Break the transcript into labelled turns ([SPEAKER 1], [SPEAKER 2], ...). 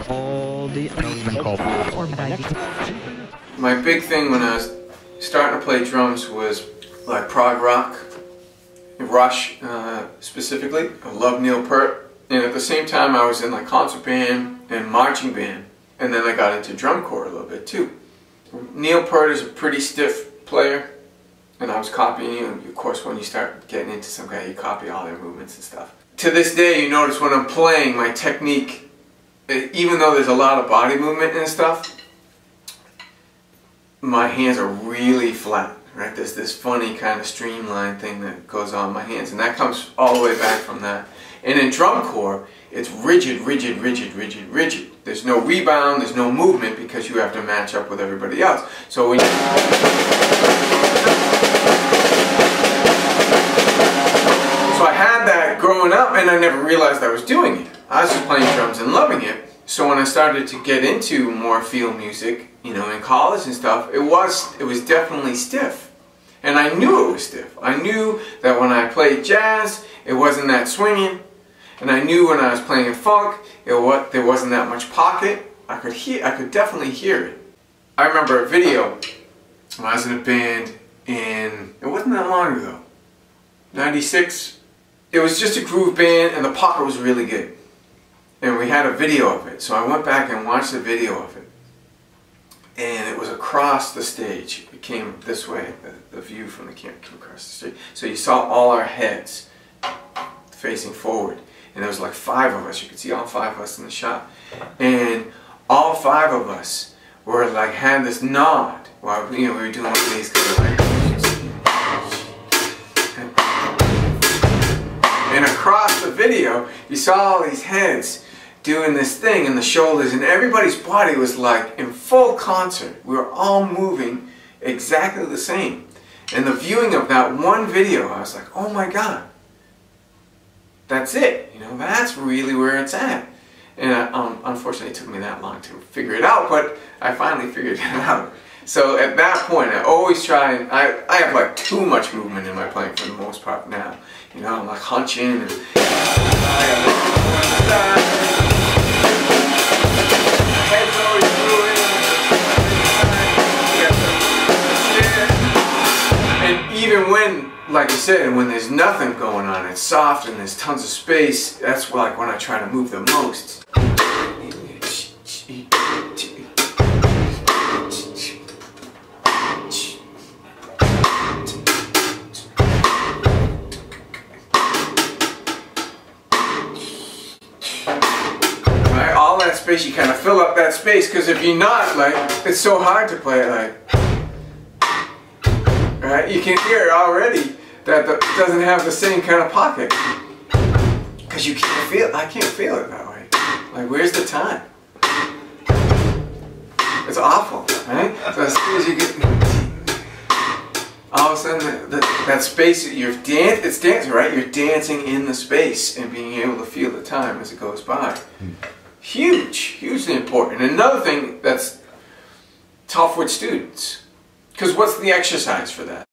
[SPEAKER 1] all the
[SPEAKER 2] My big thing when I was starting to play drums was like prog rock, Rush specifically. I love Neil Peart, and at the same time I was in like concert band and marching band, and then I got into drum corps a little bit too. Neil Peart is a pretty stiff player, and I was copying him. Of course, when you start getting into some guy, you copy all their movements and stuff. To this day, you notice when I'm playing, my technique, even though there's a lot of body movement and stuff, my hands are really flat, right? There's this funny kind of streamline thing that goes on my hands, and that comes all the way back from that. And in drum corps, it's rigid, rigid, rigid, rigid, rigid. There's no rebound, there's no movement because you have to match up with everybody else. So when you... So I had that growing up, and I never realized I was doing it. I was just playing drums and loving it. So when I started to get into more field music, you know, in college and stuff, it was definitely stiff. And I knew it was stiff. I knew that when I played jazz, it wasn't that swinging. And I knew when I was playing funk, there wasn't that much pocket. I could definitely hear it. I remember a video when I was in a band it wasn't that long ago, 96. It was just a groove band, and the pocket was really good. And we had a video of it, so I went back and watched the video of it. And it was across the stage. It came this way, the view from the camera came across the stage. So you saw all our heads facing forward. And there was like 5 of us. You could see all 5 of us in the shot. And all 5 of us were like, had this nod while, you know, we were doing one of these kind of like... And across the video, you saw all these heads doing this thing in the shoulders, and everybody's body was like in full concert. We were all moving exactly the same. And the viewing of that one video, I was like, oh my God. That's it, you know, that's really where it's at. And unfortunately it took me that long to figure it out, but I finally figured it out. So at that point I always try, and I have like too much movement in my playing for the most part now. You know, I'm like hunching and head's always moving. And even when, like I said, when there's nothing going on, it's soft and there's tons of space, that's like when I try to move the most. Right, all that space, you kind of fill up that space, because if you're not, like, it's so hard to play it like... Right? You can hear already that it doesn't have the same kind of pocket, because you can't feel it. I can't feel it that way. Like, where's the time? It's awful, right? So as soon as you get, all of a sudden that space, it's dancing, right? You're dancing in the space and being able to feel the time as it goes by. Huge, hugely important. And another thing that's tough with students. Because what's the exercise for that?